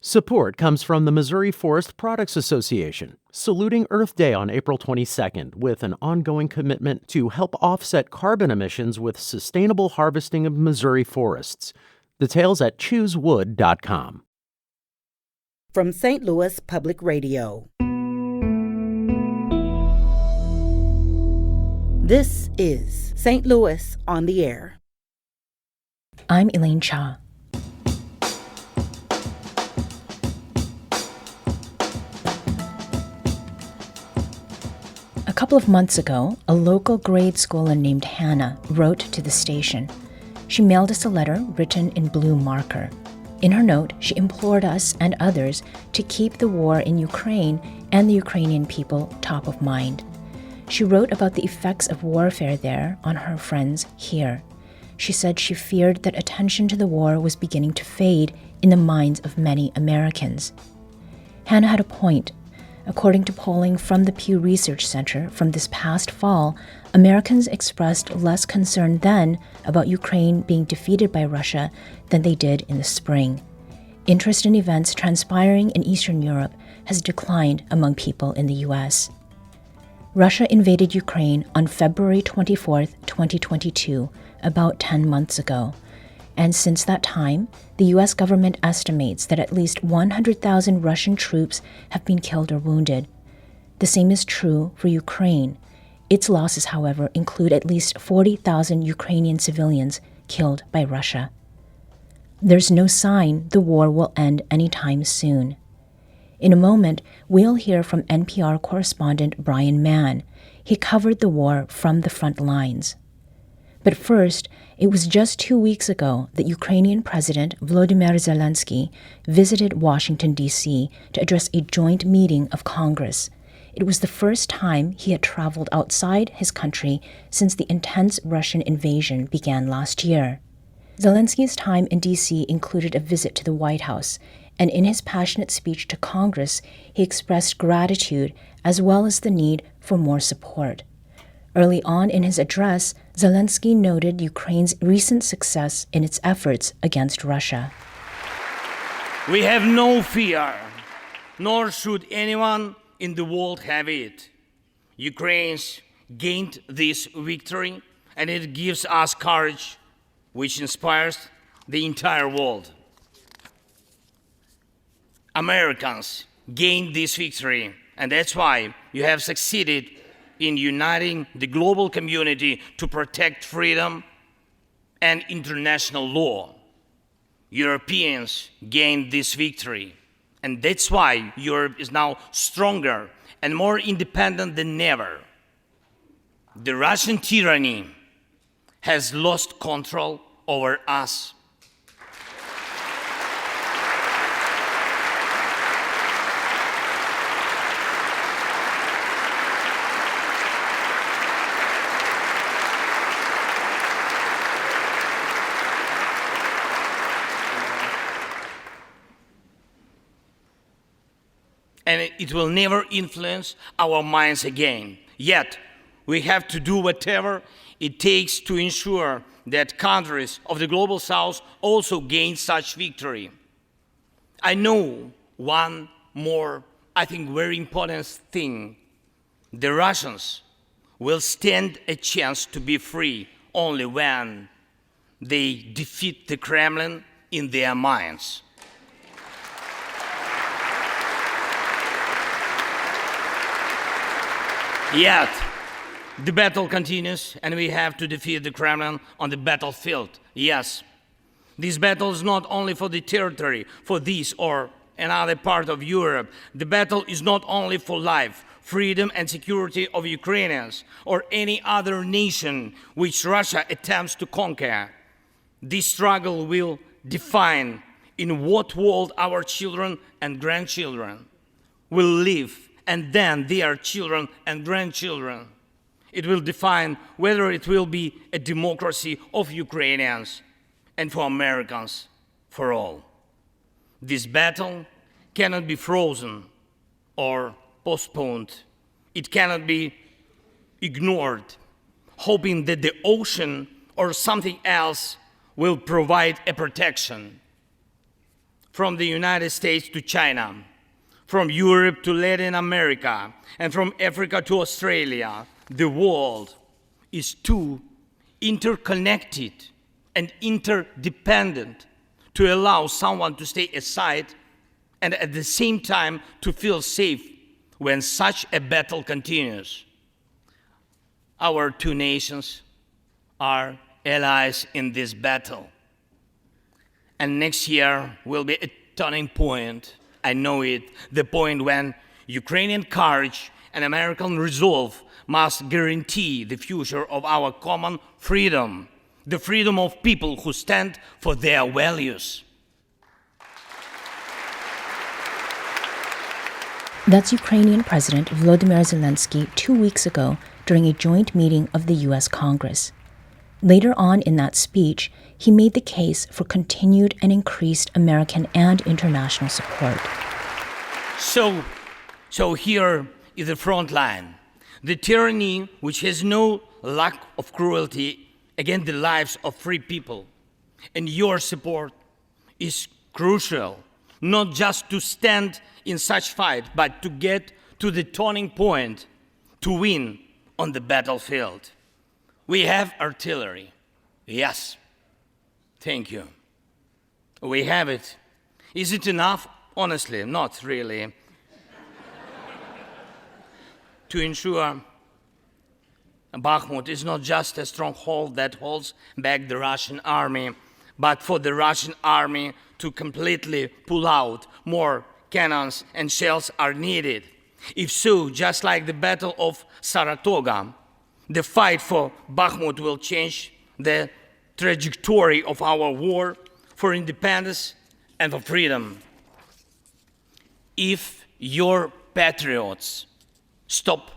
Support comes from the Missouri Forest Products Association, saluting Earth Day on April 22nd with an ongoing commitment to help offset carbon emissions with sustainable harvesting of Missouri forests. Details at choosewood.com. From St. Louis Public Radio. This is St. Louis on the Air. I'm Elaine Cha. A couple of months ago, a local grade schooler named Hannah wrote to the station. She mailed us a letter written in blue marker. In her note, she implored us and others to keep the war in Ukraine and the Ukrainian people top of mind. She wrote about the effects of warfare there on her friends here. She said she feared that attention to the war was beginning to fade in the minds of many Americans. Hannah had a point. According to polling from the Pew Research Center from this past fall, Americans expressed less concern then about Ukraine being defeated by Russia than they did in the spring. Interest in events transpiring in Eastern Europe has declined among people in the U.S. Russia invaded Ukraine on February 24, 2022, about 10 months ago. And since that time, the U.S. government estimates that at least 100,000 Russian troops have been killed or wounded. The same is true for Ukraine. Its losses, however, include at least 40,000 Ukrainian civilians killed by Russia. There's no sign the war will end anytime soon. In a moment, we'll hear from NPR correspondent Brian Mann. He covered the war from the front lines. But first, it was just 2 weeks ago that Ukrainian President Volodymyr Zelensky visited Washington, D.C. to address a joint meeting of Congress. It was the first time he had traveled outside his country since the intense Russian invasion began last year. Zelensky's time in D.C. included a visit to the White House, and in his passionate speech to Congress, he expressed gratitude as well as the need for more support. Early on in his address, Zelensky noted Ukraine's recent success in its efforts against Russia. We have no fear, nor should anyone in the world have it. Ukraine's gained this victory, and it gives us courage, which inspires the entire world. Americans gained this victory, and that's why you have succeeded in uniting the global community to protect freedom and international law. Europeans gained this victory, and that's why Europe is now stronger and more independent than ever. The Russian tyranny has lost control over us. And it will never influence our minds again. Yet, we have to do whatever it takes to ensure that countries of the Global South also gain such victory. I know one more, I think, very important thing. The Russians will stand a chance to be free only when they defeat the Kremlin in their minds. Yet, the battle continues, and we have to defeat the Kremlin on the battlefield. Yes, this battle is not only for the territory, for this or another part of Europe. The battle is not only for life, freedom, and security of Ukrainians or any other nation which Russia attempts to conquer. This struggle will define in what world our children and grandchildren will live, and then their children and grandchildren. It will define whether it will be a democracy of Ukrainians and for Americans for all. This battle cannot be frozen or postponed. It cannot be ignored, hoping that the ocean or something else will provide a protection. from the United States to China, from Europe to Latin America, and from Africa to Australia, the world is too interconnected and interdependent to allow someone to stay aside and at the same time to feel safe when such a battle continues. Our two nations are allies in this battle. And next year will be a turning point. I know it, the point when Ukrainian courage and American resolve must guarantee the future of our common freedom, the freedom of people who stand for their values. That's Ukrainian President Volodymyr Zelensky 2 weeks ago during a joint meeting of the U.S. Congress. Later on in that speech, he made the case for continued and increased American and international support. So here is the front line. The tyranny which has no lack of cruelty against the lives of free people. And your support is crucial, not just to stand in such fight, but to get to the turning point, to win on the battlefield. We have artillery. Yes. Thank you. We have it. Is it enough? Honestly, not really. To ensure Bakhmut is not just a stronghold that holds back the Russian army, but for the Russian army to completely pull out, more cannons and shells are needed. If so, just like the Battle of Saratoga, the fight for Bakhmut will change the trajectory of our war for independence and for freedom. If your patriots stop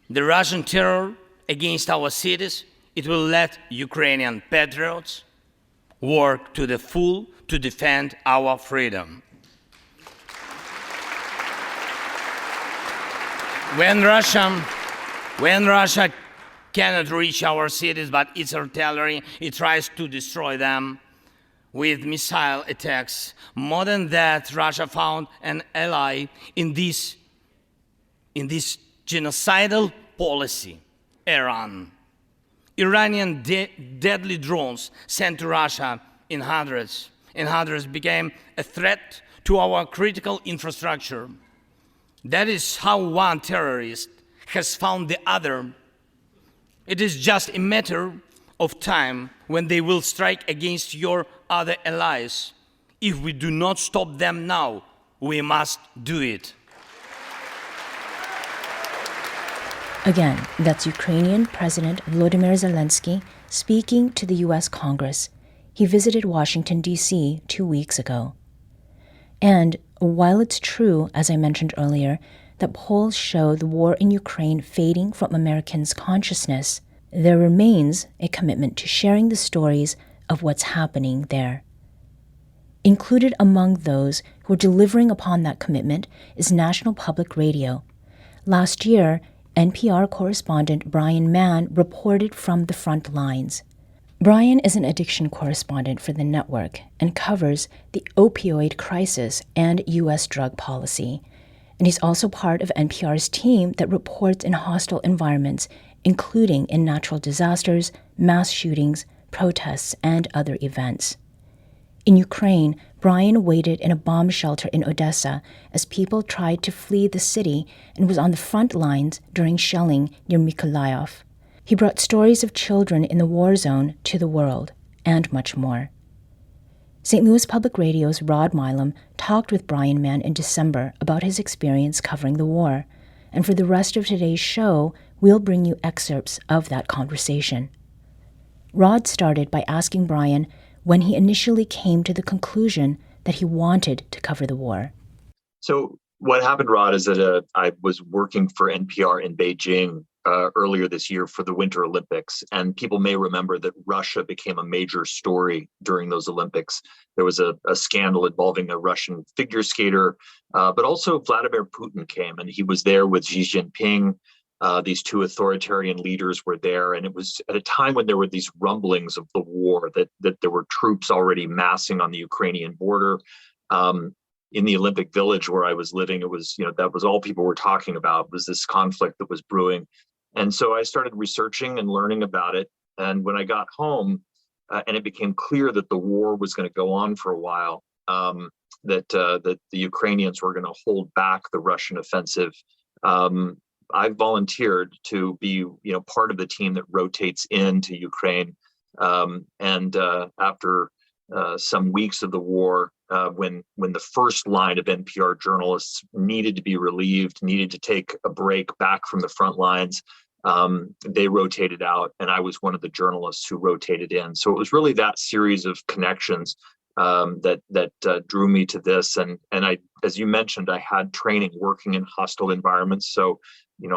the Russian terror against our cities, it will let Ukrainian patriots work to the full to defend our freedom. When Russia cannot reach our cities, but its artillery, it tries to destroy them with missile attacks. More than that, Russia found an ally in this genocidal policy, Iran. Iranian deadly drones sent to Russia in hundreds became a threat to our critical infrastructure. That is how one terrorist has found the other. It is just a matter of time when they will strike against your other allies. If we do not stop them now, we must do it. Again, that's Ukrainian President Volodymyr Zelensky speaking to the U.S. Congress. He visited Washington, D.C. 2 weeks ago. And while it's true, as I mentioned earlier, that polls show the war in Ukraine fading from Americans' consciousness, there remains a commitment to sharing the stories of what's happening there. Included among those who are delivering upon that commitment is National Public Radio. Last year, NPR correspondent Brian Mann reported from the front lines. Brian is an addiction correspondent for the network and covers the opioid crisis and U.S. drug policy. And he's also part of NPR's team that reports in hostile environments, including in natural disasters, mass shootings, protests, and other events. In Ukraine, Brian waited in a bomb shelter in Odessa as people tried to flee the city and was on the front lines during shelling near Mykolaiv. He brought stories of children in the war zone to the world, and much more. St. Louis Public Radio's Rod Milam talked with Brian Mann in December about his experience covering the war, and for the rest of today's show, we'll bring you excerpts of that conversation. Rod started by asking Brian when he initially came to the conclusion that he wanted to cover the war. So what happened, Rod, is that I was working for NPR in Beijing earlier this year for the Winter Olympics. And people may remember that Russia became a major story during those Olympics. There was a scandal involving a Russian figure skater, but also Vladimir Putin came, and he was there with Xi Jinping. These two authoritarian leaders were there, and it was at a time when there were these rumblings of the war, that there were troops already massing on the Ukrainian border. In the Olympic Village where I was living, it was, that was all people were talking about, was this conflict that was brewing. And so I started researching and learning about it. And when I got home, and it became clear that the war was going to go on for a while, that the Ukrainians were going to hold back the Russian offensive, I volunteered to be, part of the team that rotates into Ukraine. And after some weeks of the war, when the first line of NPR journalists needed to be relieved, needed to take a break back from the front lines, they rotated out, and I was one of the journalists who rotated in. So it was really that series of connections that drew me to this. And I, as you mentioned, I had training working in hostile environments. So,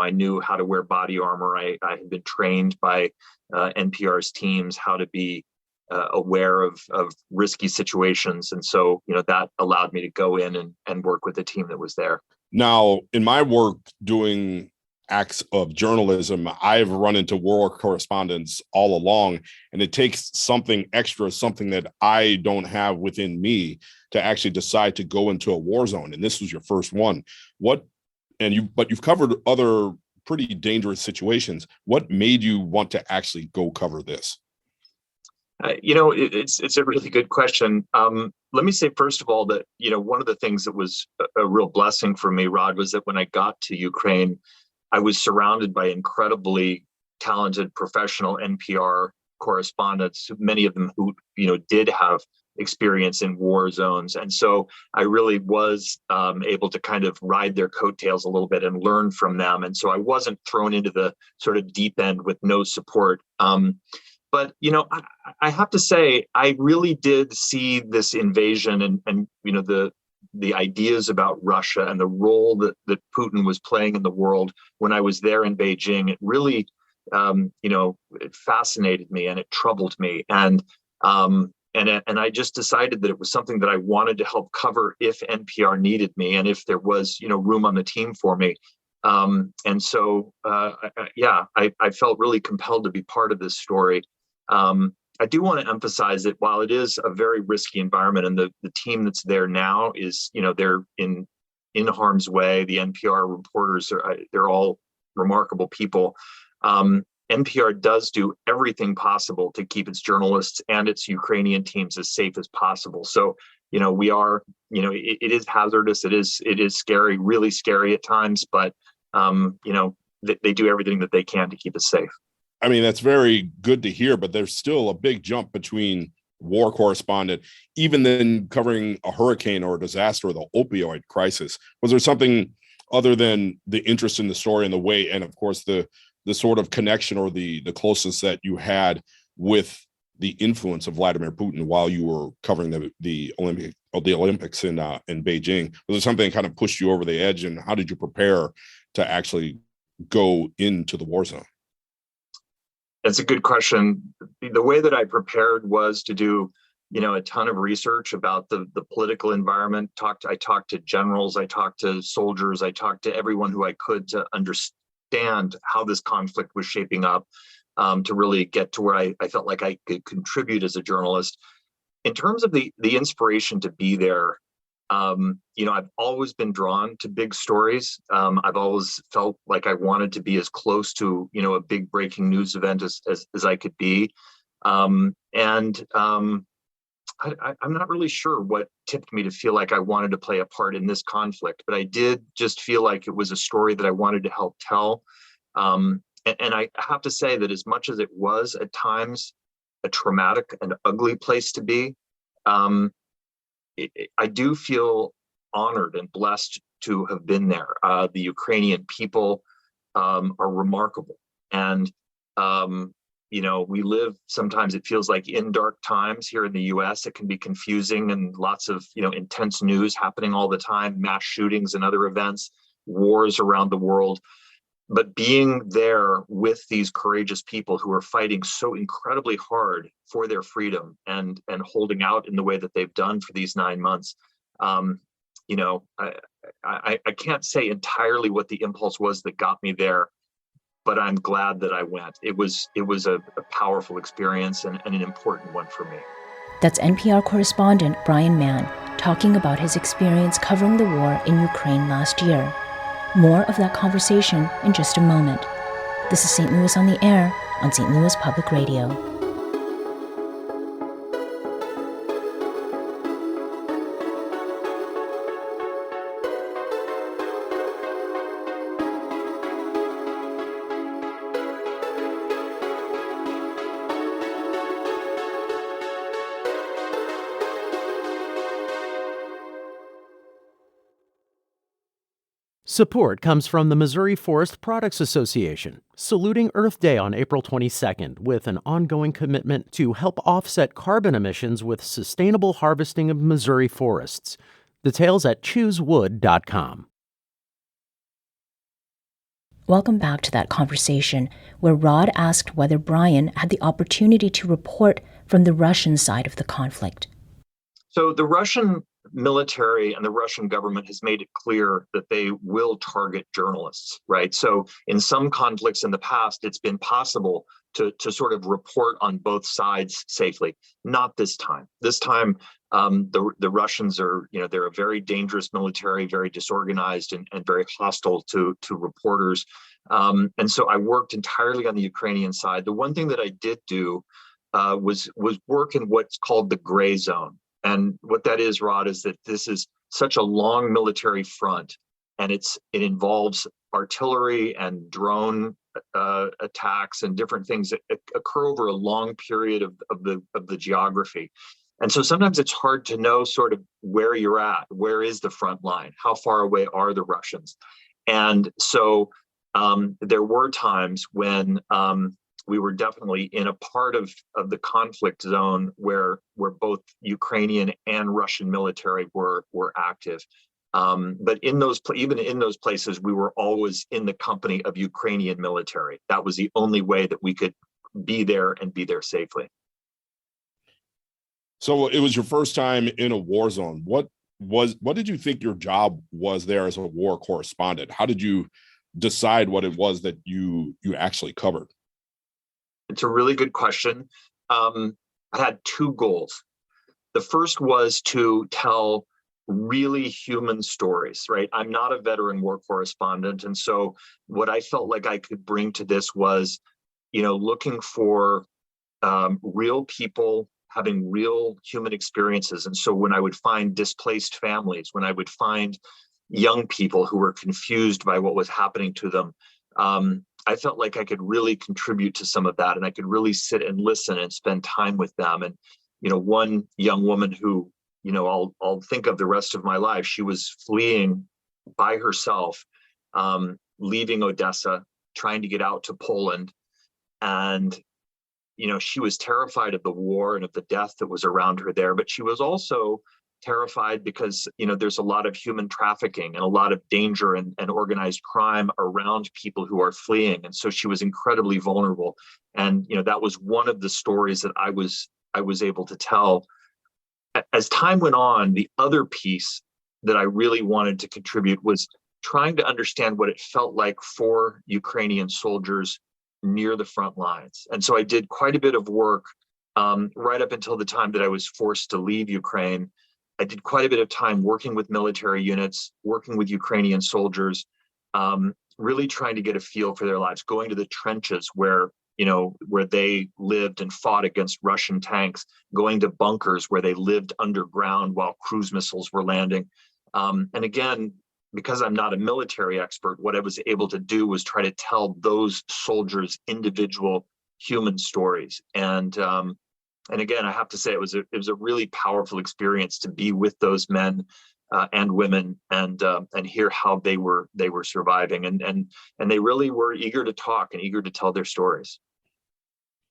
I knew how to wear body armor. I had been trained by NPR's teams how to be aware of risky situations. And so, that allowed me to go in and work with the team that was there. Now, in my work doing acts of journalism, I've run into war correspondents all along, and it takes something extra, something that I don't have within me to actually decide to go into a war zone. And this was your first one. But you've covered other pretty dangerous situations. What made you want to actually go cover this? It's a really good question. Let me say, first of all, that, one of the things that was a real blessing for me, Rod, was that when I got to Ukraine, I was surrounded by incredibly talented professional NPR correspondents, many of them who, did have experience in war zones. And so I really was able to kind of ride their coattails a little bit and learn from them. And so I wasn't thrown into the sort of deep end with no support. But, I have to say, I really did see this invasion and the ideas about Russia and the role that Putin was playing in the world when I was there in Beijing. It really, it fascinated me and it troubled me. And I just decided that it was something that I wanted to help cover if NPR needed me and if there was, room on the team for me. And so, I felt really compelled to be part of this story. I do want to emphasize that while it is a very risky environment, and the team that's there now is, they're in harm's way. The NPR reporters they're all remarkable people. NPR does do everything possible to keep its journalists and its Ukrainian teams as safe as possible. So, we are, it is hazardous. It is scary, really scary at times, but they do everything that they can to keep us safe. I mean, that's very good to hear, but there's still a big jump between war correspondent, even then covering a hurricane or a disaster or the opioid crisis. Was there something other than the interest in the story and the way, and of course the sort of connection or the closeness that you had with the influence of Vladimir Putin while you were covering the Olympics in Beijing? Was there something that kind of pushed you over the edge, and how did you prepare to actually go into the war zone? That's a good question. The way that I prepared was to do, a ton of research about the political environment. I talked to generals, I talked to soldiers, I talked to everyone who I could to understand how this conflict was shaping up, to really get to where I felt like I could contribute as a journalist. In terms of the inspiration to be there, I've always been drawn to big stories. I've always felt like I wanted to be as close to, a big breaking news event as I could be. I'm not really sure what tipped me to feel like I wanted to play a part in this conflict, but I did just feel like it was a story that I wanted to help tell. And I have to say that as much as it was at times a traumatic and ugly place to be, I do feel honored and blessed to have been there. The Ukrainian people are remarkable. And, we live, sometimes it feels like in dark times here in the US. It can be confusing and lots of, intense news happening all the time, mass shootings and other events, wars around the world. But being there with these courageous people who are fighting so incredibly hard for their freedom and holding out in the way that they've done for these 9 months, I can't say entirely what the impulse was that got me there, but I'm glad that I went. It was a powerful experience and an important one for me. That's NPR correspondent Brian Mann talking about his experience covering the war in Ukraine last year. More of that conversation in just a moment. This is St. Louis on the Air on St. Louis Public Radio. Support comes from the Missouri Forest Products Association, saluting Earth Day on April 22nd with an ongoing commitment to help offset carbon emissions with sustainable harvesting of Missouri forests. Details at choosewood.com. Welcome back to that conversation where Rod asked whether Brian had the opportunity to report from the Russian side of the conflict. So the Russian military and the Russian government has made it clear that they will target journalists, right? So in some conflicts in the past, it's been possible to sort of report on both sides safely. Not this time. This time, the Russians are, they're a very dangerous military, very disorganized and very hostile to reporters. And so I worked entirely on the Ukrainian side. The one thing that I did do was work in what's called the gray zone. And what that is, Rod, is that this is such a long military front, and it involves artillery and drone attacks and different things that occur over a long period of the geography. And so sometimes it's hard to know sort of where you're at. Where is the front line? How far away are the Russians? And so there were times when we were definitely in a part of the conflict zone where both Ukrainian and Russian military were active. But even in those places, we were always in the company of Ukrainian military. That was the only way that we could be there and be there safely. So it was your first time in a war zone. What did you think your job was there as a war correspondent? How did you decide what it was that you actually covered? It's a really good question. I had two goals. The first was to tell really human stories, right? I'm not a veteran war correspondent. And so what I felt like I could bring to this was, looking for real people having real human experiences. And so when I would find displaced families, when I would find young people who were confused by what was happening to them, I felt like I could really contribute to some of that, and I could really sit and listen and spend time with them. And, one young woman who, I'll think of the rest of my life, she was fleeing by herself, leaving Odessa, trying to get out to Poland. And, she was terrified of the war and of the death that was around her there, but she was also terrified because, there's a lot of human trafficking and a lot of danger and organized crime around people who are fleeing. And so she was incredibly vulnerable. And, that was one of the stories that I was able to tell. As time went on, the other piece that I really wanted to contribute was trying to understand what it felt like for Ukrainian soldiers near the front lines. And so I did quite a bit of work right up until the time that I was forced to leave Ukraine. I did quite a bit of time working with military units, working with Ukrainian soldiers, really trying to get a feel for their lives, going to the trenches where they lived and fought against Russian tanks, going to bunkers where they lived underground while cruise missiles were landing. And again, because I'm not a military expert, what I was able to do was try to tell those soldiers individual human stories. And again, I have to say it was a really powerful experience to be with those men and women and hear how they were surviving, and they really were eager to talk and eager to tell their stories.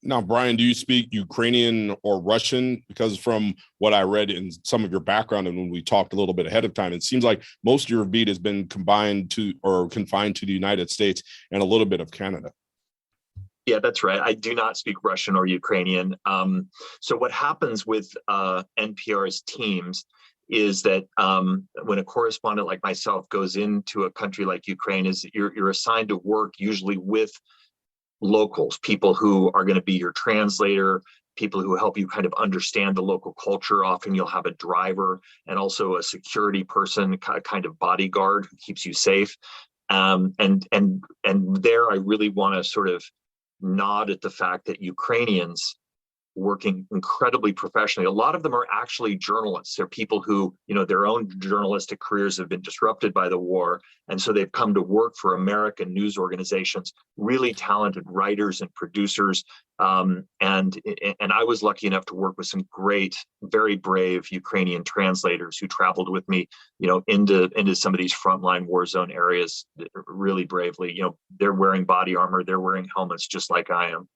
Now, Brian, do you speak Ukrainian or Russian? Because from what I read in some of your background and when we talked a little bit ahead of time, it seems like most of your beat has been confined to the United States and a little bit of Canada. Yeah, that's right. I do not speak Russian or Ukrainian. So what happens with NPR's teams is that when a correspondent like myself goes into a country like Ukraine, is you're assigned to work usually with locals, people who are going to be your translator, people who help you kind of understand the local culture. Often you'll have a driver and also a security person, kind of bodyguard who keeps you safe. And there I really want to sort of nod at the fact that Ukrainians working incredibly professionally. A lot of them are actually journalists. They're people who, their own journalistic careers have been disrupted by the war. And so they've come to work for American news organizations, really talented writers and producers. And I was lucky enough to work with some great, very brave Ukrainian translators who traveled with me, into some of these frontline war zone areas really bravely. They're wearing body armor, they're wearing helmets just like I am.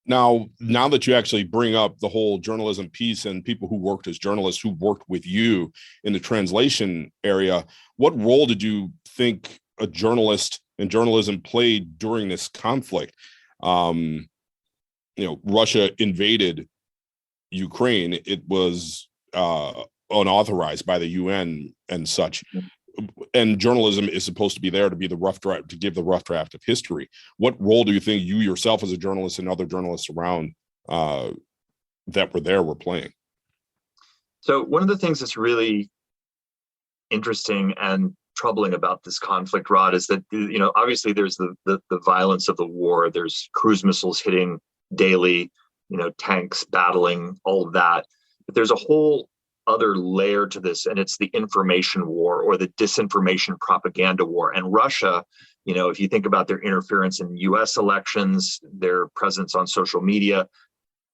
Now that you actually bring up the whole journalism piece and people who worked as journalists who worked with you in the translation area, what role did you think a journalist and journalism played during this conflict? Russia invaded Ukraine. It was unauthorized by the UN and such. And journalism is supposed to be there to be the rough draft, to give the rough draft of history. What role do you think you yourself as a journalist and other journalists around that were there were playing? So one of the things that's really interesting and troubling about this conflict, Rod, is that, obviously there's the violence of the war. There's cruise missiles hitting daily, tanks battling, all of that. But there's a whole other layer to this, and it's the information war or the disinformation propaganda war. And Russia, if you think about their interference in US elections, their presence on social media,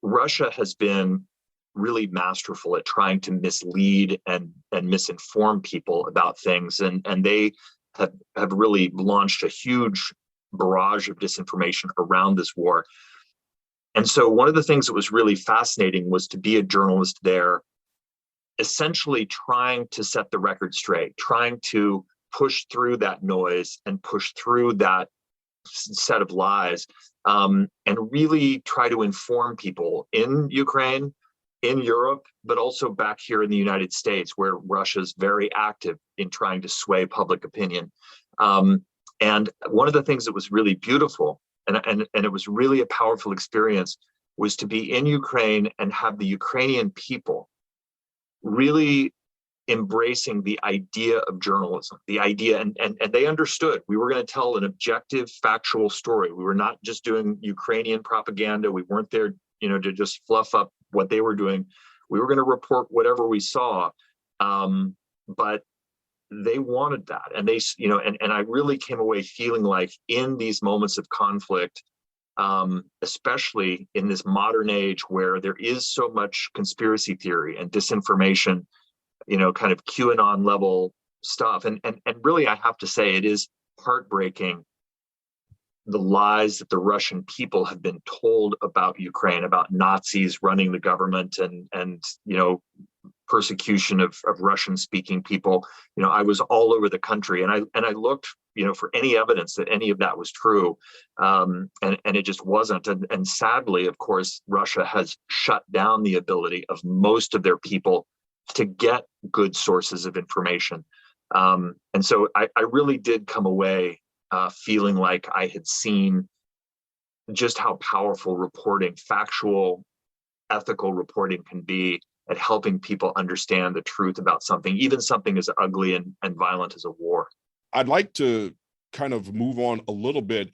Russia has been really masterful at trying to mislead and misinform people about things. And they have really launched a huge barrage of disinformation around this war. And so one of the things that was really fascinating was to be a journalist there, essentially trying to set the record straight, trying to push through that noise and push through that set of lies, and really try to inform people in Ukraine, in Europe, but also back here in the United States, where Russia's very active in trying to sway public opinion. And one of the things that was really beautiful, and it was really a powerful experience, was to be in Ukraine and have the Ukrainian people really embracing the idea of journalism, the idea, and they understood we were going to tell an objective, factual story. We were not just doing Ukrainian propaganda. We weren't there, to just fluff up what they were doing. We were going to report whatever we saw, but they wanted that, and they, and I really came away feeling like in these moments of conflict, especially in this modern age where there is so much conspiracy theory and disinformation, kind of QAnon level stuff. And really, I have to say, it is heartbreaking, the lies that the Russian people have been told about Ukraine, about Nazis running the government and persecution of Russian speaking people. I was all over the country, and I looked, for any evidence that any of that was true. And it just wasn't. And sadly, of course, Russia has shut down the ability of most of their people to get good sources of information. And so I really did come away feeling like I had seen just how powerful reporting, factual, ethical reporting can be at helping people understand the truth about something, even something as ugly and violent as a war. I'd like to kind of move on a little bit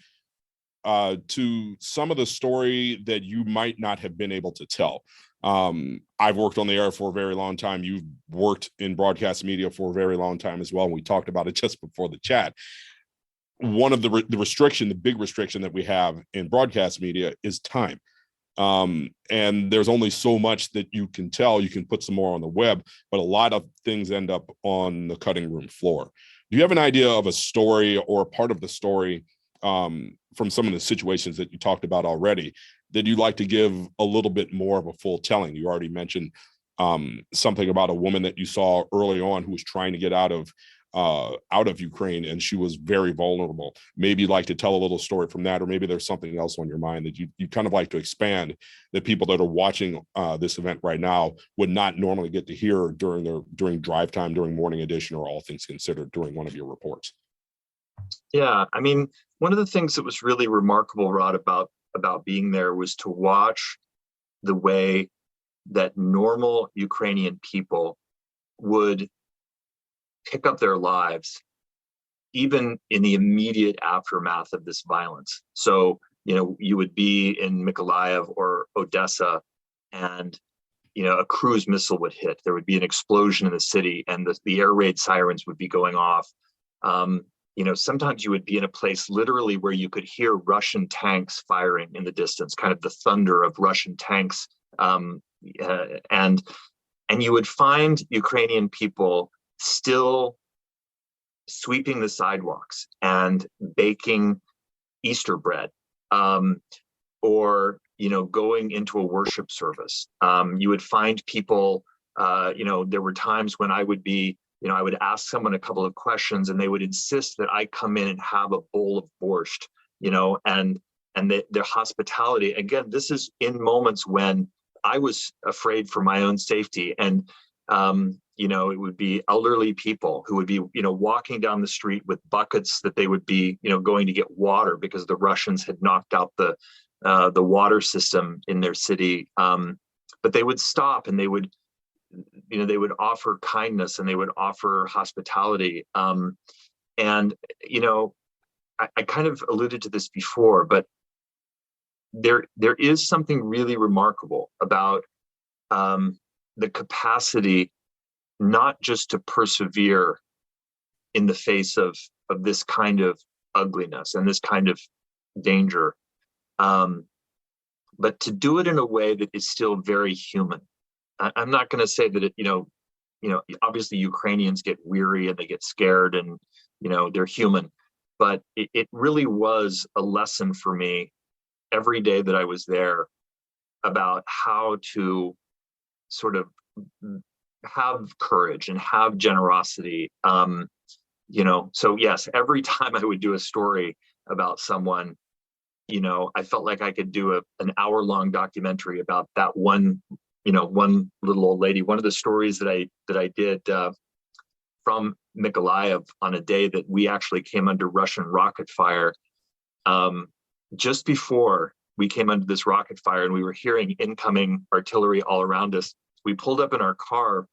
to some of the story that you might not have been able to tell. I've worked on the air for a very long time. You've worked in broadcast media for a very long time as well. And we talked about it just before the chat. One of the big restriction that we have in broadcast media is time. And there's only so much that you can tell. You can put some more on the web, but a lot of things end up on the cutting room floor. Do you have an idea of a story or a part of the story from some of the situations that you talked about already that you'd like to give a little bit more of a full telling? You already mentioned something about a woman that you saw early on who was trying to get out of Ukraine, and she was very vulnerable. Maybe you'd like to tell a little story from that, or maybe there's something else on your mind that you kind of like to expand, that people that are watching this event right now would not normally get to hear during drive time, during Morning Edition, or All Things Considered during one of your reports. Yeah, I mean, one of the things that was really remarkable, Rod, about being there was to watch the way that normal Ukrainian people would pick up their lives, even in the immediate aftermath of this violence. So, you would be in Mykolaiv or Odessa, and a cruise missile would hit. There would be an explosion in the city, and the air raid sirens would be going off. Sometimes you would be in a place literally where you could hear Russian tanks firing in the distance, kind of the thunder of Russian tanks. And you would find Ukrainian people still sweeping the sidewalks and baking Easter bread, or going into a worship service. You would find people, there were times when I would ask someone a couple of questions and they would insist that I come in and have a bowl of borscht, and their hospitality. Again, this is in moments when I was afraid for my own safety. And, it would be elderly people who would be, walking down the street with buckets that they would be, going to get water because the Russians had knocked out the water system in their city. But they would stop and they would offer kindness and they would offer hospitality. I kind of alluded to this before, but there is something really remarkable about the capacity not just to persevere in the face of this kind of ugliness and this kind of danger, but to do it in a way that is still very human. I'm not going to say that obviously Ukrainians get weary and they get scared and, they're human, but it really was a lesson for me every day that I was there about how to sort of have courage and have generosity. So yes, every time I would do a story about someone, I felt like I could do an hour-long documentary about that one little old lady. One of the stories that I did from Mykolaiv on a day that we actually came under Russian rocket fire. Just before we came under this rocket fire and we were hearing incoming artillery all around us, we pulled up in our car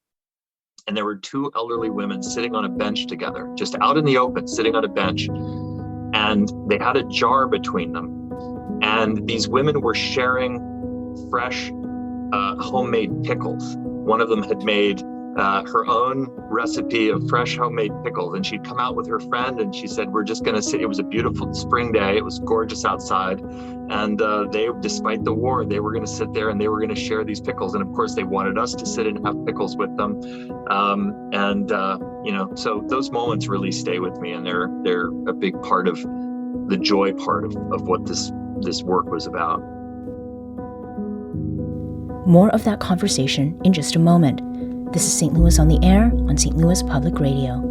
and there were two elderly women sitting on a bench together, just out in the open, sitting on a bench. And they had a jar between them. And these women were sharing fresh homemade pickles. One of them had made her own recipe of fresh homemade pickles. And she'd come out with her friend and she said, we're just going to sit. It was a beautiful spring day. It was gorgeous outside. And they, despite the war, they were going to sit there and they were going to share these pickles. And of course, they wanted us to sit and have pickles with them. So those moments really stay with me. And they're a big part of the joy part of what this work was about. More of that conversation in just a moment. This is St. Louis on the Air on St. Louis Public Radio.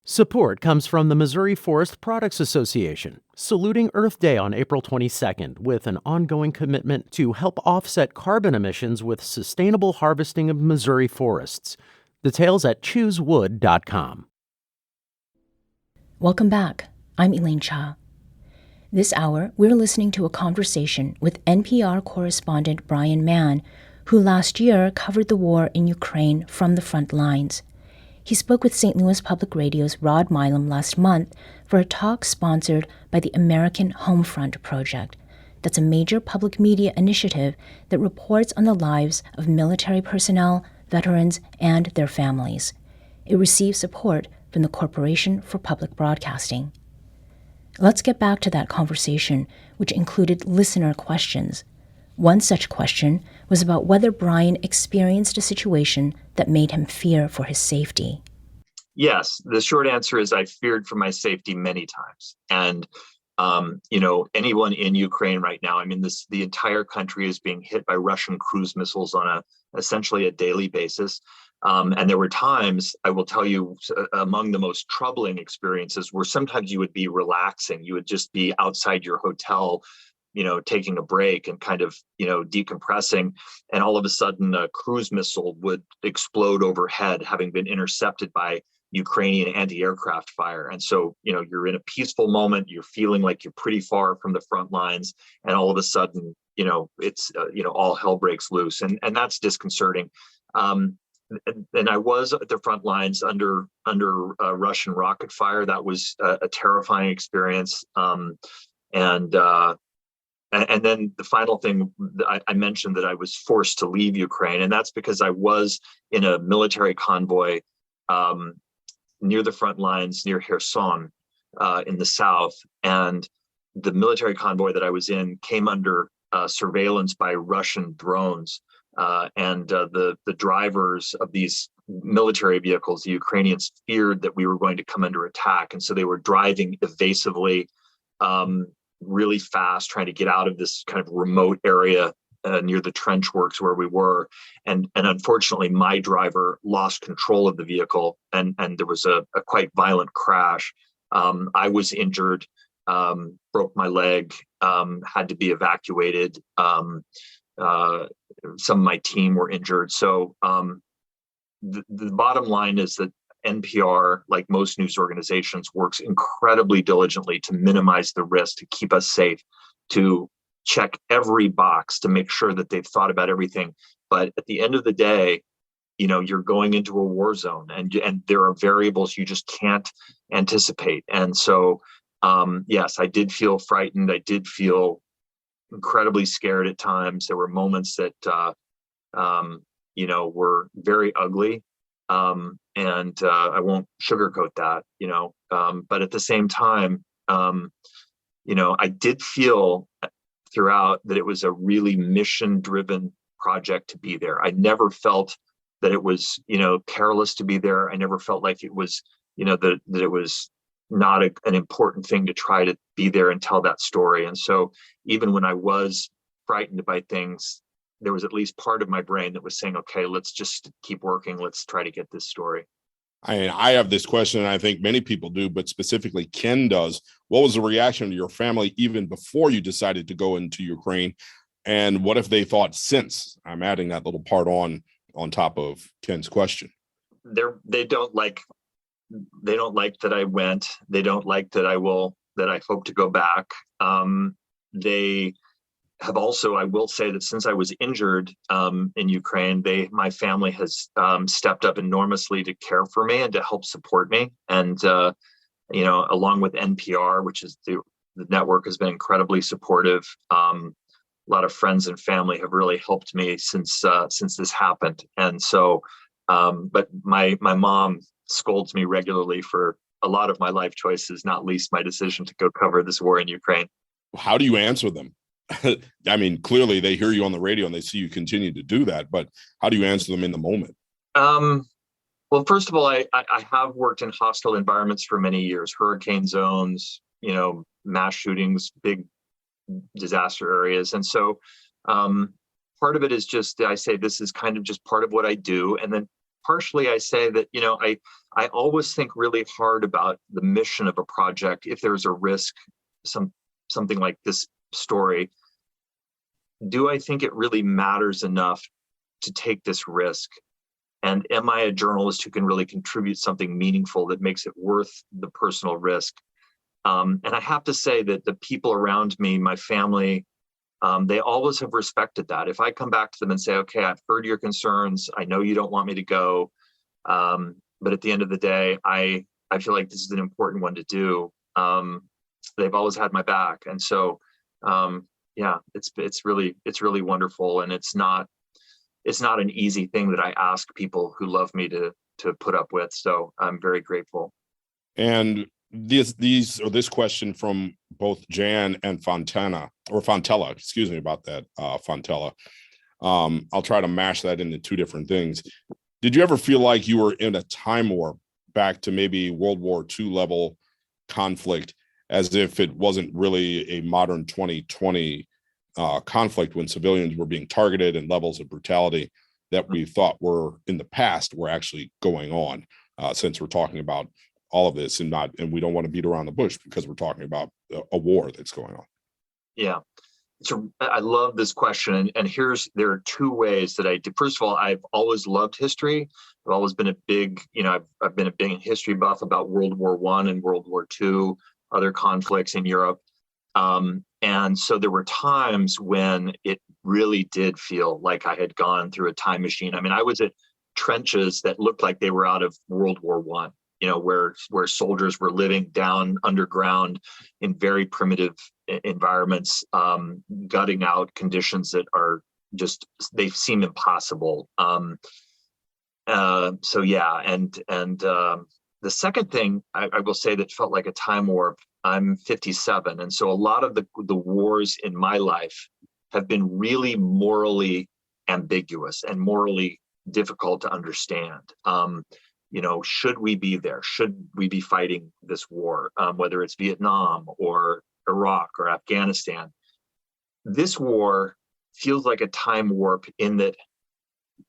Support comes from the Missouri Forest Products Association, saluting Earth Day on April 22nd with an ongoing commitment to help offset carbon emissions with sustainable harvesting of Missouri forests. Details at choosewood.com. Welcome back. I'm Elaine Cha. This hour, we're listening to a conversation with NPR correspondent Brian Mann, who last year covered the war in Ukraine from the front lines. He spoke with St. Louis Public Radio's Rod Milam last month for a talk sponsored by the American Homefront Project. That's a major public media initiative that reports on the lives of military personnel, veterans, and their families. It receives support from the Corporation for Public Broadcasting. Let's get back to that conversation, which included listener questions. One such question was about whether Brian experienced a situation that made him fear for his safety. Yes, the short answer is I feared for my safety many times. And, anyone in Ukraine right now, the entire country is being hit by Russian cruise missiles on essentially a daily basis. And there were times, I will tell you, among the most troubling experiences where sometimes you would be relaxing. You would just be outside your hotel, taking a break and kind of, decompressing. And all of a sudden, a cruise missile would explode overhead, having been intercepted by Ukrainian anti-aircraft fire. And so, you're in a peaceful moment, you're feeling like you're pretty far from the front lines. And all of a sudden, it's, all hell breaks loose. And that's disconcerting. And I was at the front lines under Russian rocket fire. That was a terrifying experience. And then the final thing, I mentioned that I was forced to leave Ukraine, and that's because I was in a military convoy near the front lines, near Kherson in the south. And the military convoy that I was in came under surveillance by Russian drones. And the drivers of these military vehicles, the Ukrainians, feared that we were going to come under attack. And so they were driving evasively, really fast, trying to get out of this kind of remote area near the trench works where we were. And unfortunately, my driver lost control of the vehicle, and there was a quite violent crash. I was injured, broke my leg, had to be evacuated. Some of my team were injured. So the bottom line is that NPR, like most news organizations, works incredibly diligently to minimize the risk, to keep us safe, to check every box, to make sure that they've thought about everything. But at the end of the day, you're going into a war zone, and there are variables you just can't anticipate. And so, yes, I did feel frightened. I did feel incredibly scared at times. There were moments that, were very ugly. And I won't sugarcoat that, but at the same time, I did feel throughout that it was a really mission-driven project to be there. I never felt that it was, careless to be there. I never felt like it was, that it was not an important thing to try to be there and tell that story. And so even when I was frightened by things, there was at least part of my brain that was saying, okay, let's just keep working. Let's try to get this story. I have this question, and I think many people do, but specifically Ken does. What was the reaction of your family even before you decided to go into Ukraine? And what if they thought since? I'm adding that little part on top of Ken's question. They don't like that I went. They don't like that I hope to go back. They have also, I will say that since I was injured in Ukraine, my family has stepped up enormously to care for me and to help support me. And, along with NPR, which is the network, has been incredibly supportive. A lot of friends and family have really helped me since this happened. And so, but my mom scolds me regularly for a lot of my life choices, not least my decision to go cover this war in Ukraine. How do you answer them? I mean, clearly they hear you on the radio and they see you continue to do that, but how do you answer them in the moment? Well, first of all, I have worked in hostile environments for many years, hurricane zones, mass shootings, big disaster areas. And so part of it is just, I say this is kind of just part of what I do. And then partially I say that, I always think really hard about the mission of a project. If there's a risk, something like this story, do I think it really matters enough to take this risk? And am I a journalist who can really contribute something meaningful that makes it worth the personal risk? And I have to say that the people around me, my family, they always have respected that. If I come back to them and say, okay, I've heard your concerns, I know you don't want me to go, but at the end of the day, I feel like this is an important one to do. They've always had my back. And so, it's really wonderful. And it's not an easy thing that I ask people who love me to put up with. So I'm very grateful. And this question from both Jan and Fontella, excuse me about that, Fontella. I'll try to mash that into two different things. Did you ever feel like you were in a time warp back to maybe World War II level conflict, as if it wasn't really a modern 2020 conflict when civilians were being targeted and levels of brutality that we thought were in the past were actually going on, since we're talking about all of this and we don't want to beat around the bush because we're talking about a war that's going on. Yeah. So I love this question. And there are two ways that I do. First of all, I've always loved history. I've always been a big, I've been a big history buff about World War I and World War II, other conflicts in Europe. And so there were times when it really did feel like I had gone through a time machine. I mean, I was at trenches that looked like they were out of World War I, where soldiers were living down underground in very primitive environments, gutting out conditions that are just, they seem impossible. So yeah, and the second thing I will say that felt like a time warp. I'm 57, and so a lot of the wars in my life have been really morally ambiguous and morally difficult to understand. Should we be there? Should we be fighting this war? Whether it's Vietnam or Iraq or Afghanistan, this war feels like a time warp in that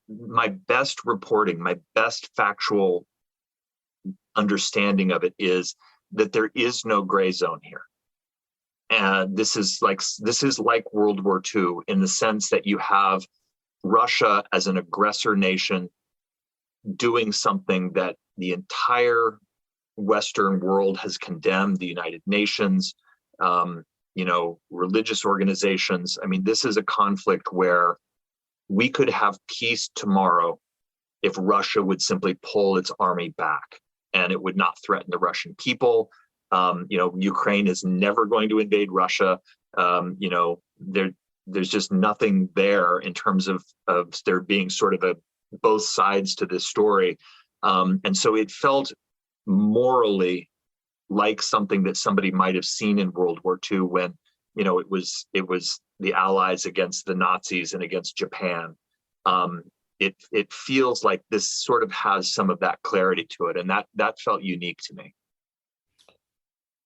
my best reporting, my best factual understanding of it is that there is no gray zone here. And this is like World War II in the sense that you have Russia as an aggressor nation doing something that the entire Western world has condemned, the United Nations, religious organizations. I mean, this is a conflict where we could have peace tomorrow if Russia would simply pull its army back, and it would not threaten the Russian people. Ukraine is never going to invade Russia. There's just nothing there in terms of there being sort of both sides to this story. And so it felt morally like something that somebody might have seen in World War II when, it was the Allies against the Nazis and against Japan. It feels like this sort of has some of that clarity to it. And that felt unique to me.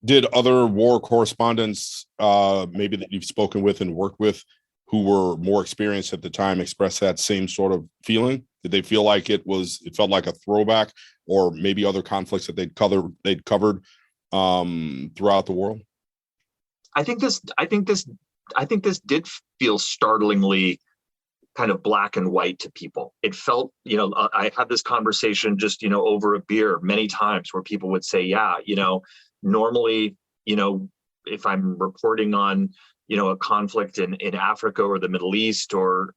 Did other war correspondents, maybe that you've spoken with and worked with, who were more experienced at the time, express that same sort of feeling? Did they feel like it felt like a throwback, or maybe other conflicts that they'd covered throughout the world? I think this did feel startlingly kind of black and white to people. It felt, I had this conversation just, over a beer many times where people would say, yeah, normally, if I'm reporting on, a conflict in Africa or the Middle East or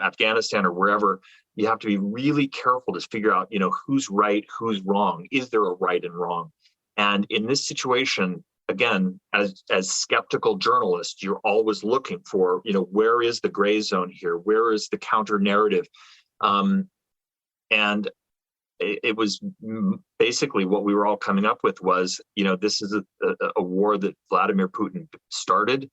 Afghanistan or wherever, you have to be really careful to figure out, who's right, who's wrong. Is there a right and wrong? And in this situation, again, as skeptical journalists, you're always looking for, where is the gray zone here? Where is the counter narrative? And it was basically what we were all coming up with was, this is a war that Vladimir Putin started.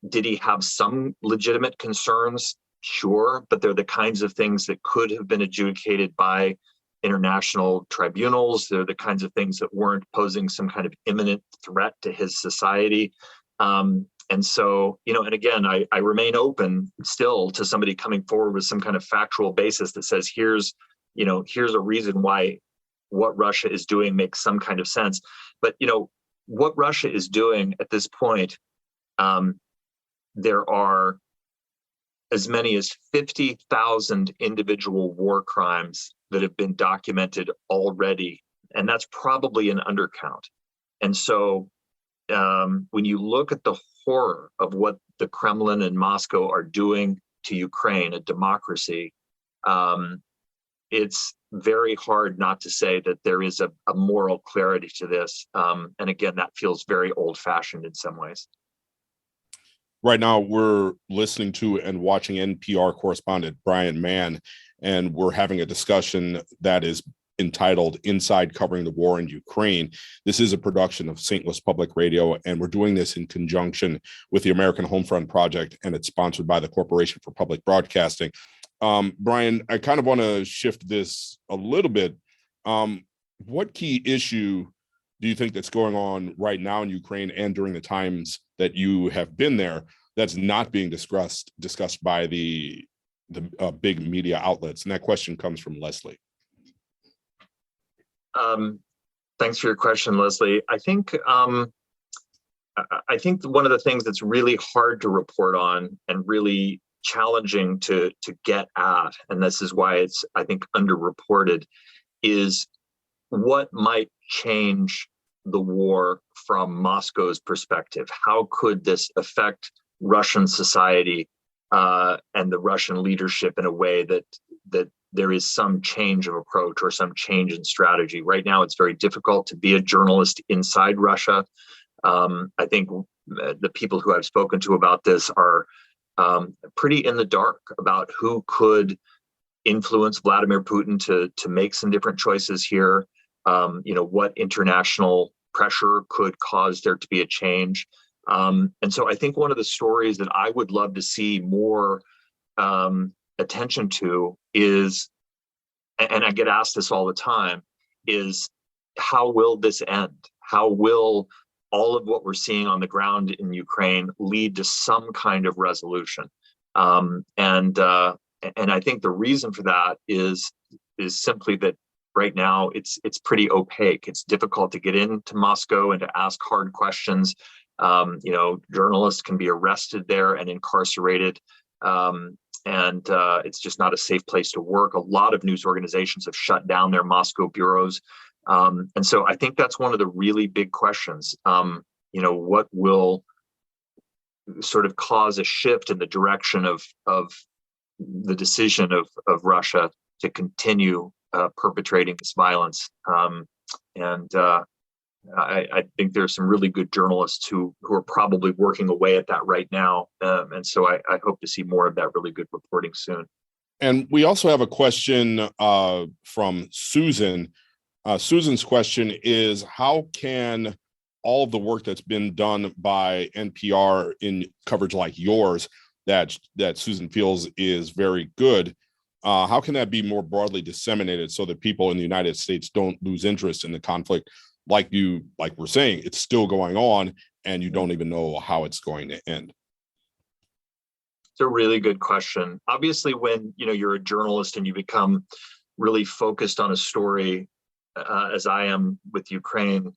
Did he have some legitimate concerns? Sure, but they're the kinds of things that could have been adjudicated by international tribunals. They're the kinds of things that weren't posing some kind of imminent threat to his society. And so, and again, I remain open still to somebody coming forward with some kind of factual basis that says, here's a reason why what Russia is doing makes some kind of sense. But, what Russia is doing at this point, there are as many as 50,000 individual war crimes that have been documented already. And that's probably an undercount. And so when you look at the horror of what the Kremlin and Moscow are doing to Ukraine, a democracy, it's very hard not to say that there is a moral clarity to this. And again, that feels very old-fashioned in some ways. Right now, we're listening to and watching NPR correspondent Brian Mann, and we're having a discussion that is entitled Inside Covering the War in Ukraine. This is a production of St. Louis Public Radio, and we're doing this in conjunction with the American Homefront Project, and it's sponsored by the Corporation for Public Broadcasting. Brian, I kind of want to shift this a little bit. What key issue do you think that's going on right now in Ukraine and during the times that you have been there that's not being discussed by the the big media outlets? And that question comes from Leslie. Thanks for your question, Leslie. I think one of the things that's really hard to report on and really challenging to get at, and this is why it's, I think, underreported, is what might change the war from Moscow's perspective. How could this affect Russian society and the Russian leadership in a way that there is some change of approach or some change in strategy? Right now, it's very difficult to be a journalist inside Russia. I think the people who I've spoken to about this are pretty in the dark about who could influence Vladimir Putin to make some different choices here. What international pressure could cause there to be a change. And so I think one of the stories that I would love to see more attention to is, and I get asked this all the time, is how will this end? How will all of what we're seeing on the ground in Ukraine lead to some kind of resolution? And I think the reason for that is simply that right now it's pretty opaque. It's difficult to get into Moscow and to ask hard questions. Journalists can be arrested there and incarcerated. And it's just not a safe place to work. A lot of news organizations have shut down their Moscow bureaus. And so I think that's one of the really big questions. What will sort of cause a shift in the direction of the decision of Russia to continue perpetrating this violence? I think there's some really good journalists who are probably working away at that right now. And so I hope to see more of that really good reporting soon. And we also have a question from Susan. Susan's question is, how can all of the work that's been done by NPR in coverage like yours that Susan feels is very good, how can that be more broadly disseminated so that people in the United States don't lose interest in the conflict? Like we're saying, it's still going on and you don't even know how it's going to end. It's a really good question. Obviously, when you're a journalist and you become really focused on a story, as I am with Ukraine,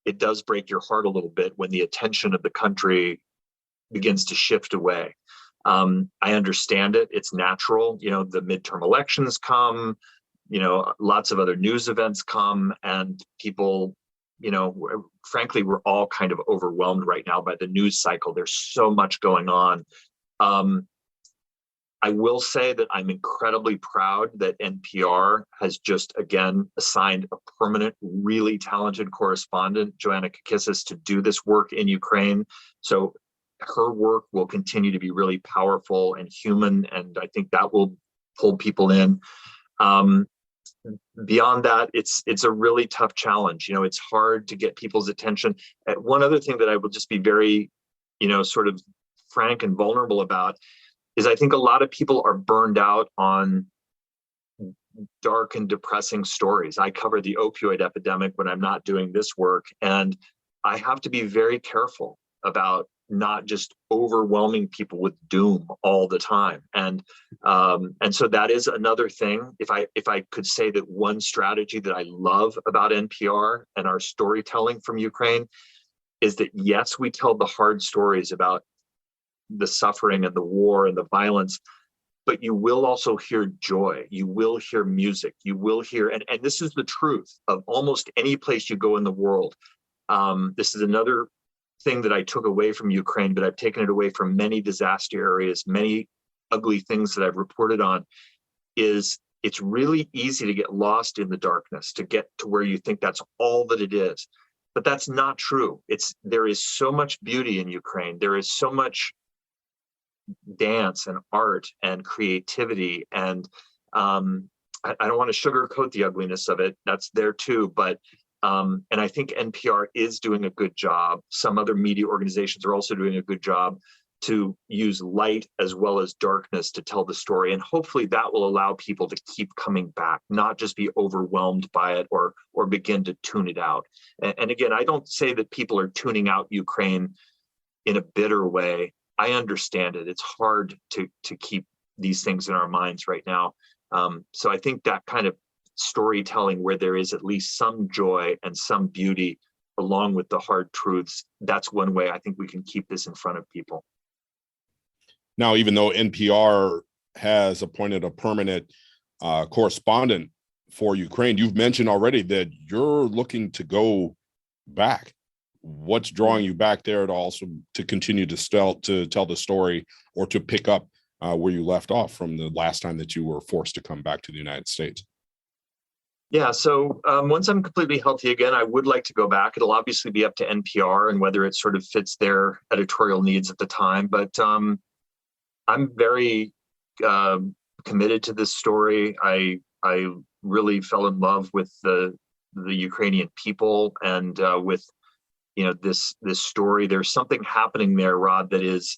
it does break your heart a little bit when the attention of the country begins to shift away. I understand it. It's natural. The midterm elections come, lots of other news events come, and people, frankly, we're all kind of overwhelmed right now by the news cycle. There's so much going on. I will say that I'm incredibly proud that NPR has just, again, assigned a permanent, really talented correspondent, Joanna Kakissis, to do this work in Ukraine. So her work will continue to be really powerful and human, and I think that will pull people in. Beyond that, it's a really tough challenge. It's hard to get people's attention. One other thing that I will just be very, sort of frank and vulnerable about is I think a lot of people are burned out on dark and depressing stories. I cover the opioid epidemic when I'm not doing this work, and I have to be very careful about not just overwhelming people with doom all the time. And so that is another thing. If I could say that one strategy that I love about NPR and our storytelling from Ukraine is that, yes, we tell the hard stories about the suffering and the war and the violence, but you will also hear joy. You will hear music. You will hear, and this is the truth of almost any place you go in the world. This is another thing that I took away from Ukraine, but I've taken it away from many disaster areas, many ugly things that I've reported on, is it's really easy to get lost in the darkness, to get to where you think that's all that it is. But that's not true. There is so much beauty in Ukraine. There is so much dance and art and creativity. And I don't want to sugarcoat the ugliness of it. That's there too. But and I think NPR is doing a good job. Some other media organizations are also doing a good job to use light as well as darkness to tell the story. And hopefully that will allow people to keep coming back, not just be overwhelmed by it or begin to tune it out. And again, I don't say that people are tuning out Ukraine in a bitter way. I understand it. It's hard to keep these things in our minds right now. So I think that kind of storytelling where there is at least some joy and some beauty along with the hard truths, that's one way I think we can keep this in front of people. Now, even though NPR has appointed a permanent correspondent for Ukraine, you've mentioned already that you're looking to go back. What's drawing you back there to continue to tell the story or to pick up where you left off from the last time that you were forced to come back to the United States? Yeah, so once I'm completely healthy again, I would like to go back. It'll obviously be up to NPR and whether it sort of fits their editorial needs at the time. But I'm very committed to this story. I really fell in love with the Ukrainian people and with this story. There's something happening there, Rod, that is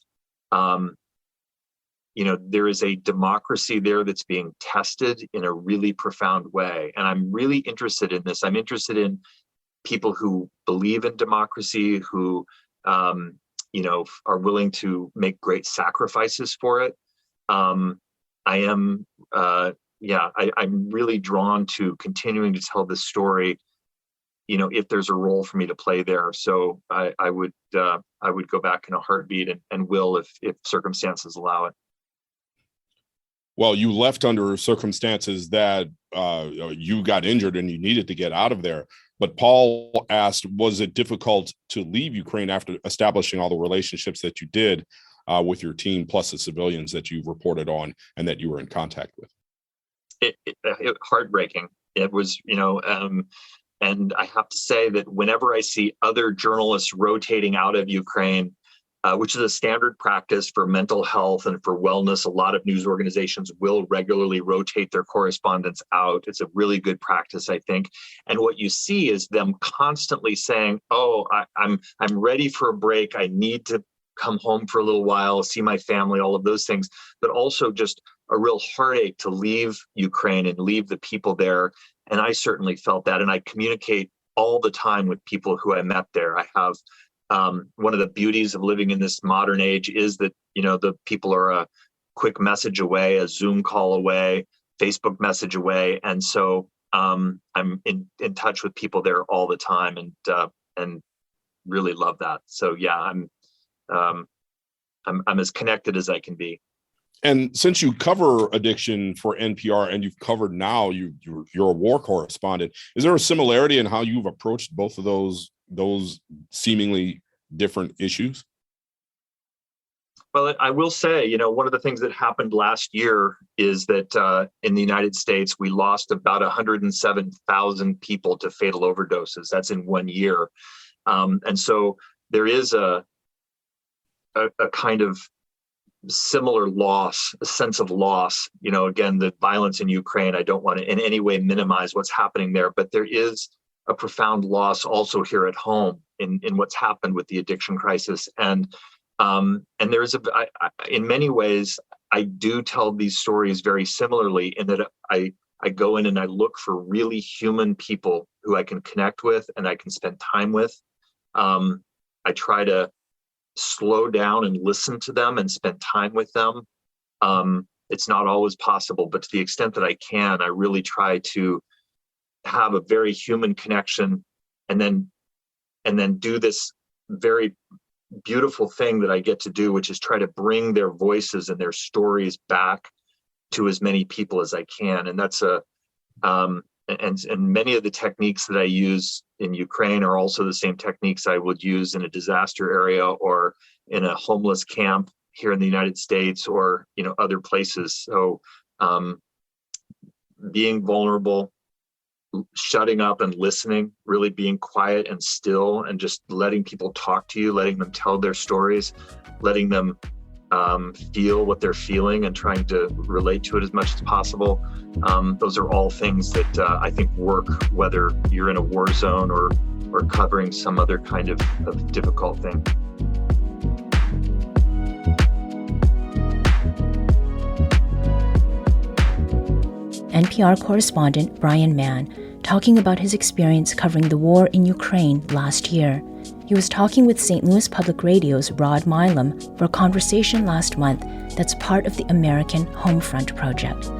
there is a democracy there that's being tested in a really profound way. And I'm really interested in this. I'm interested in people who believe in democracy, who, are willing to make great sacrifices for it. I'm really drawn to continuing to tell this story, if there's a role for me to play there. So I would go back in a heartbeat and will if circumstances allow it. Well, you left under circumstances that you got injured and you needed to get out of there. But Paul asked, was it difficult to leave Ukraine after establishing all the relationships that you did with your team, plus the civilians that you reported on and that you were in contact with? It heartbreaking. It was, and I have to say that whenever I see other journalists rotating out of Ukraine, which is a standard practice for mental health and for wellness. A lot of news organizations will regularly rotate their correspondents out. It's a really good practice, I think. And what you see is them constantly saying, I'm ready for a break. I need to come home for a little while, see my family, all of those things, but also just a real heartache to leave Ukraine and leave the people there. And I certainly felt that. And I communicate all the time with people who I met there. I have one of the beauties of living in this modern age is that, the people are a quick message away, a Zoom call away, Facebook message away. And so I'm in touch with people there all the time and really love that. So yeah, I'm as connected as I can be. And since you cover addiction for NPR and you've covered now, you're a war correspondent, is there a similarity in how you've approached both of those seemingly different issues? Well, I will say, one of the things that happened last year is that in the United States, we lost about 107,000 people to fatal overdoses. That's in 1 year. And so there is a kind of similar loss, a sense of loss. Again, the violence in Ukraine, I don't want to in any way minimize what's happening there, but there is a profound loss also here at home in what's happened with the addiction crisis. And there is in many ways, I do tell these stories very similarly in that I go in and I look for really human people who I can connect with and I can spend time with. I try to slow down and listen to them and spend time with them. It's not always possible, but to the extent that I can, I really try to have a very human connection and then do this very beautiful thing that I get to do, which is try to bring their voices and their stories back to as many people as I can. And that's and many of the techniques that I use in Ukraine are also the same techniques I would use in a disaster area or in a homeless camp here in the United States or, other places. So being vulnerable, shutting up and listening, really being quiet and still and just letting people talk to you, letting them tell their stories, letting them feel what they're feeling and trying to relate to it as much as possible. Those are all things that I think work, whether you're in a war zone or covering some other kind of difficult thing. NPR correspondent Brian Mann talking about his experience covering the war in Ukraine last year. He was talking with St. Louis Public Radio's Rod Milam for a conversation last month that's part of the American Homefront Project.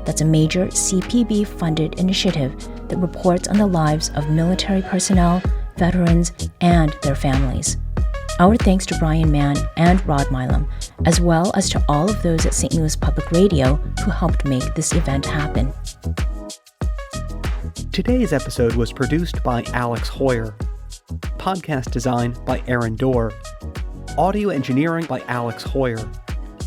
That's a major CPB-funded initiative that reports on the lives of military personnel, veterans, and their families. Our thanks to Brian Mann and Rod Milam, as well as to all of those at St. Louis Public Radio who helped make this event happen. Today's episode was produced by Alex Hoyer. Podcast design by Aaron Dorr. Audio engineering by Alex Hoyer.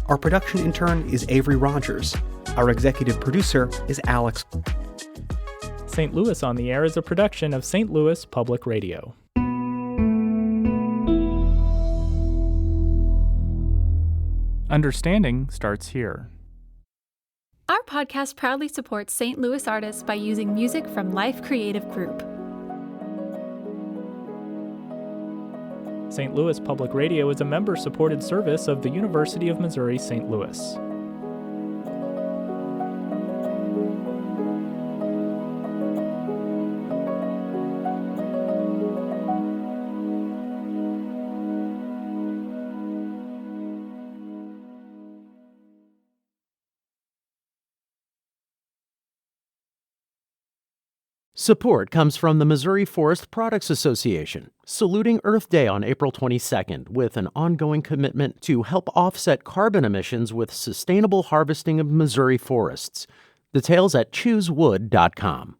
Our production intern is Avery Rogers. Our executive producer is Alex. St. Louis on the Air is a production of St. Louis Public Radio. Understanding starts here. Our podcast proudly supports St. Louis artists by using music from Life Creative Group. St. Louis Public Radio is a member-supported service of the University of Missouri St. Louis. Support comes from the Missouri Forest Products Association, saluting Earth Day on April 22nd with an ongoing commitment to help offset carbon emissions with sustainable harvesting of Missouri forests. Details at choosewood.com.